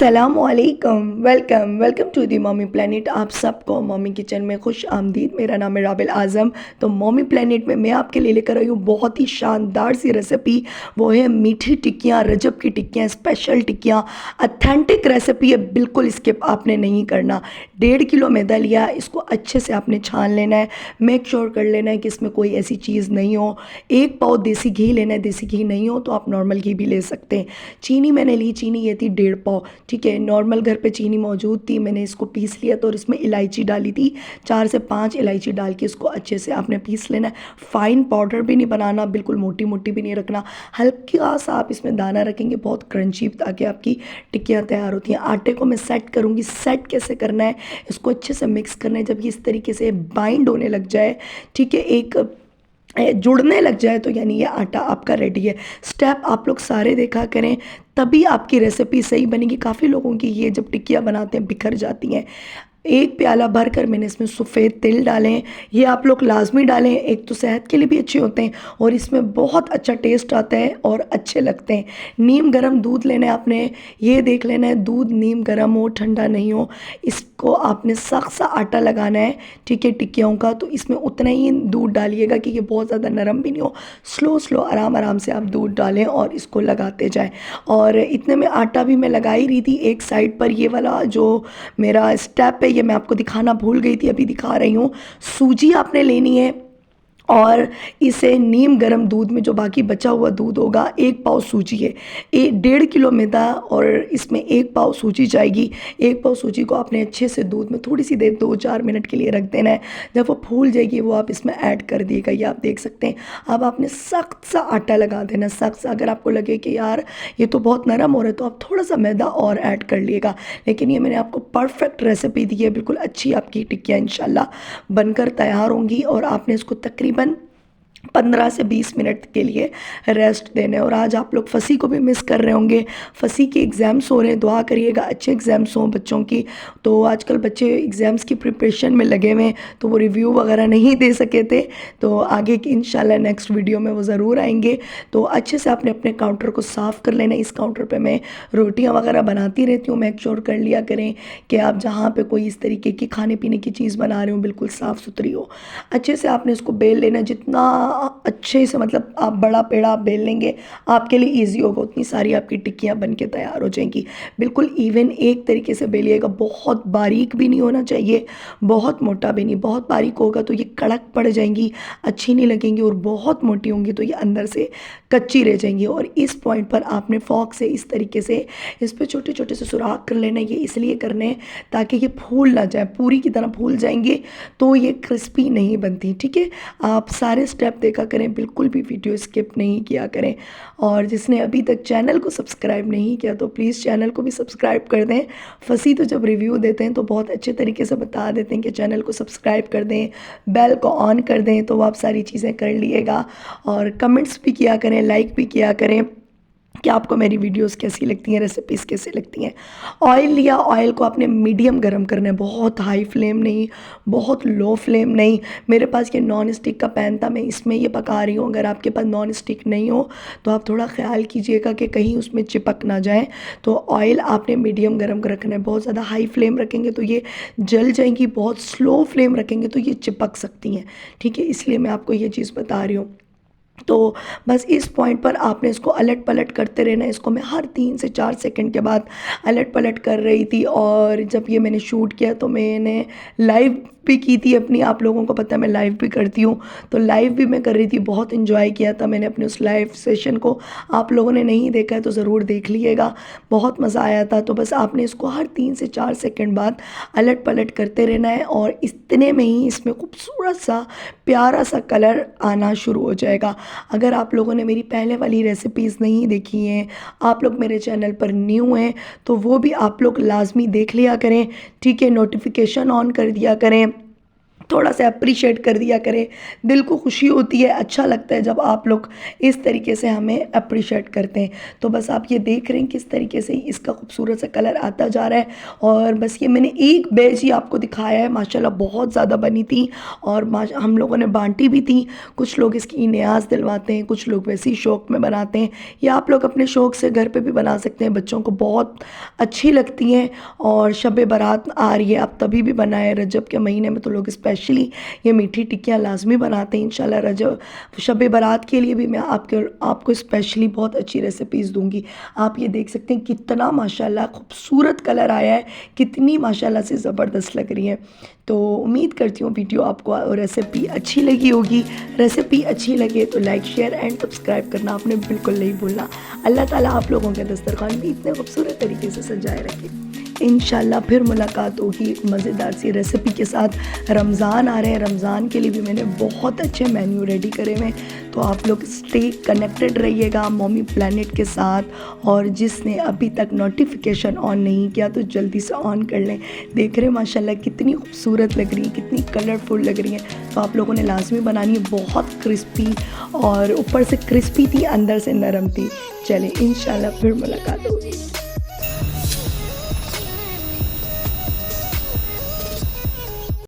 अस्सलामुअलैकुम। Welcome welcome to the mommy planet. आप सबको मॉमी किचन में खुश आमदीद। मेरा नाम है राबिल आज़म। तो मॉमी प्लेनेट में मैं आपके लिए लेकर आई हूँ बहुत ही शानदार सी रेसिपी। वो है मीठी टिक्कियाँ, रजब की टिक्कियाँ, स्पेशल टिक्कियाँ। अथेंटिक रेसिपी है, बिल्कुल स्किप आपने नहीं करना। 1.5 किलो मैदा लिया, इसको अच्छे से आपने छान लेना है। मेक श्योर कर लेना है कि इसमें कोई ऐसी चीज़ नहीं हो। 1 पाव देसी घी लेना है, देसी घी नहीं हो तो आप नॉर्मल घी भी ले सकते हैं। चीनी मैंने ली, चीनी ये थी 1.5 पाव। ठीक है, नॉर्मल घर पे चीनी मौजूद थी, मैंने इसको पीस लिया तो और इसमें इलायची डाली थी। 4 से 5 इलायची डाल के इसको अच्छे से आपने पीस लेना है। फाइन पाउडर भी नहीं बनाना, बिल्कुल मोटी मोटी भी नहीं रखना। हल्का सा आप इसमें दाना रखेंगे, बहुत क्रंची, ताकि आपकी टिक्कियाँ तैयार होती हैं। आटे को मैं सेट करूँगी। सेट कैसे करना है, इसको अच्छे से मिक्स करना है। जब ये इस तरीके से बाइंड होने लग जाए, ठीक है, एक जुड़ने लग जाए, तो यानी ये आटा आपका रेडी है। स्टेप आप लोग सारे देखा करें, तभी आपकी रेसिपी सही बनेगी। काफ़ी लोगों की ये जब टिक्कियाँ बनाते हैं बिखर जाती हैं। 1 प्याला भर कर मैंने इसमें सफ़ेद तिल डाले हैं, ये आप लोग लाजमी डालें। एक तो सेहत के लिए भी अच्छे होते हैं और इसमें बहुत अच्छा टेस्ट आता है और अच्छे लगते हैं। नीम गरम दूध लेना है आपने, ये देख लेना है दूध नीम गरम हो, ठंडा नहीं हो। इसको आपने सख्त सा आटा लगाना है, ठीक है, टिक्कियों का। तो इसमें उतना ही दूध डालिएगा कि ये बहुत ज़्यादा नरम भी नहीं हो। स्लो स्लो आराम आराम से आप दूध डालें और इसको लगाते जाएं। और इतने में आटा भी मैं लगा ही रही थी एक साइड पर। ये वाला जो मेरा स्टेप है ये मैं आपको दिखाना भूल गई थी, अभी दिखा रही हूँ। सूजी आपने लेनी है और इसे नीम गर्म दूध में, जो बाकी बचा हुआ दूध होगा, 1 पाव सूजी है, 1.5 किलो मैदा और इसमें 1 पाव सूजी जाएगी। 1 पाव सूजी को आपने अच्छे से दूध में थोड़ी सी देर 2-4 मिनट के लिए रख देना है। जब वो फूल जाएगी वो आप इसमें ऐड कर दिएगा, ये आप देख सकते हैं। अब आपने सख्त सा आटा लगा देना, सख्त सा। अगर आपको लगे कि यार ये तो बहुत नरम हो रहा है तो आप थोड़ा सा मैदा और ऐड कर लिएगा। लेकिन ये मैंने आपको परफेक्ट रेसिपी दी है, बिल्कुल अच्छी आपकी टिक्कियाँ इंशाल्लाह बनकर तैयार होंगी। और आपने इसको तकरीबन 15 से 20 मिनट के लिए रेस्ट देना है। और आज आप लोग फसी को भी मिस कर रहे होंगे। फसी के एग्ज़ाम्स हो रहे हैं, दुआ करिएगा अच्छे एग्ज़ाम्स हों बच्चों की। तो आजकल बच्चे एग्ज़ाम्स की प्रिपरेशन में लगे हुए हैं, तो वो रिव्यू वगैरह नहीं दे सके थे। तो आगे की इंशाल्लाह नेक्स्ट वीडियो में वो ज़रूर आएंगे। तो अच्छे से आपने अपने काउंटर को साफ़ कर लेना। इस काउंटर पर मैं रोटियाँ वगैरह बनाती रहती हूँ, मेक श्योर कर लिया करें कि आप जहाँ पर कोई इस तरीके की खाने पीने की चीज़ बना रहे हो बिल्कुल साफ़ सुथरी हो। अच्छे से आपने इसको बेल लेना, जितना अच्छे से, मतलब आप बड़ा पेड़ा आप बेल लेंगे आपके लिए इजी होगा, उतनी सारी आपकी टिक्कियाँ बन के तैयार हो जाएंगी। बिल्कुल इवन एक तरीके से बेलिएगा, बहुत बारीक भी नहीं होना चाहिए, बहुत मोटा भी नहीं। बहुत बारीक होगा तो ये कड़क पड़ जाएंगी, अच्छी नहीं लगेंगी, और बहुत मोटी होंगी तो ये अंदर से कच्ची रह जाएंगी। और इस पॉइंट पर आपने फॉक से इस तरीके से इस पर छोटे छोटे से सुराख कर लेना। ये इसलिए करने हैं ताकि ये फूल ना जाए, पूरी की तरह फूल जाएंगे तो ये क्रिस्पी नहीं बनती। ठीक है, आप सारे स्टेप देखा करें, बिल्कुल भी वीडियो स्किप नहीं किया करें। और जिसने अभी तक चैनल को सब्सक्राइब नहीं किया तो प्लीज़ चैनल को भी सब्सक्राइब कर दें। फसी तो जब रिव्यू देते हैं तो बहुत अच्छे तरीके से बता देते हैं कि चैनल को सब्सक्राइब कर दें, बेल को ऑन कर दें, तो आप सारी चीज़ें कर लिएगा। और कमेंट्स भी किया करें, लाइक भी किया करें कि आपको मेरी वीडियोस कैसी लगती हैं, रेसिपीज़ कैसी लगती हैं। ऑयल लिया, ऑयल को आपने मीडियम गरम करना है, बहुत हाई फ्लेम नहीं, बहुत लो फ्लेम नहीं। मेरे पास ये नॉन स्टिक का पैन था, मैं इसमें ये पका रही हूँ। अगर आपके पास नॉन स्टिक नहीं हो तो आप थोड़ा ख्याल कीजिएगा कि कहीं उसमें चिपक ना जाए। तो ऑयल आपने मीडियम गरम रखना है। बहुत ज़्यादा हाई फ्लेम रखेंगे तो ये जल जाएंगी, बहुत स्लो फ्लेम रखेंगे तो ये चिपक सकती हैं। ठीक है, इसलिए मैं आपको ये चीज़ बता रही हूँ। तो बस इस पॉइंट पर आपने इसको अलट पलट करते रहना है। इसको मैं हर 3 से 4 सेकंड के बाद अलट पलट कर रही थी। और जब ये मैंने शूट किया तो मैंने लाइव भी की थी अपनी, आप लोगों को पता है मैं लाइव भी करती हूँ, तो लाइव भी मैं कर रही थी। बहुत इन्जॉय किया था मैंने अपने उस लाइव सेशन को। आप लोगों ने नहीं देखा है तो ज़रूर देख लीजिएगा, बहुत मज़ा आया था। तो बस आपने इसको हर 3 से 4 सेकंड बाद अलट पलट करते रहना है। और इतने में ही इसमें खूबसूरत सा प्यारा सा कलर आना शुरू हो जाएगा। अगर आप लोगों ने मेरी पहले वाली रेसिपीज़ नहीं देखी हैं, आप लोग मेरे चैनल पर न्यू हैं, तो वो भी आप लोग लाजमी देख लिया करें। ठीक है, नोटिफिकेशन ऑन कर दिया करें थोड़ा सा अप्रिशिएट कर दिया करें। दिल को खुशी होती है, अच्छा लगता है जब आप लोग इस तरीके से हमें अप्रिशिएट करते हैं। तो बस आप ये देख रहे हैं किस तरीके से इसका खूबसूरत सा कलर आता जा रहा है। और बस ये मैंने एक बैच ही आपको दिखाया है, माशाल्लाह बहुत ज़्यादा बनी थी और हम लोगों ने बांटी भी थी। कुछ लोग इसकी न्याज दिलवाते हैं, कुछ लोग वैसे ही शौक़ में बनाते हैं, या आप लोग अपने शौक़ से घर पे भी बना सकते हैं। बच्चों को बहुत अच्छी लगती हैं। और शब बारात आ रही है, आप तभी भी बनाएं। रजब के महीने में तो लोग स्पेशली ये मीठी टिक्कियाँ लाजमी बनाते हैं। इंशाल्लाह रजब शब बारात के लिए भी मैं आपको स्पेशली बहुत अच्छी रेसिपीज़ दूंगी। आप ये देख सकते हैं कितना माशाल्लाह खूबसूरत कलर आया है, कितनी माशाल्लाह से ज़बरदस्त लग रही है। तो उम्मीद करती हूँ वीडियो आपको रेसिपी अच्छी लगी होगी। रेसिपी अच्छी लगे तो लाइक शेयर एंड सब्सक्राइब करना आपने बिल्कुल नहीं भूलना। अल्लाह ताला आप लोगों के दस्तरखान भी इतने खूबसूरत तरीके से सजाए रखे। इंशाल्लाह फिर मुलाकात होगी एक मज़ेदार सी रेसिपी के साथ। रमज़ान आ रहे हैं, रमज़ान के लिए भी मैंने बहुत अच्छे मेन्यू रेडी करे हुए हैं। तो आप लोग स्टे कनेक्टेड रहिएगा मॉमी प्लैनेट के साथ। और जिसने अभी तक नोटिफिकेशन ऑन नहीं किया तो जल्दी से ऑन कर लें। देख रहे हैं माशाल्लाह कितनी खूबसूरत लग रही है, कितनी कलरफुल लग रही है। तो आप लोगों ने लाजमी बनानी है, बहुत क्रिस्पी और ऊपर से क्रिस्पी थी, अंदर से नरम थी। चलें इंशाल्लाह फिर मुलाकात होगी।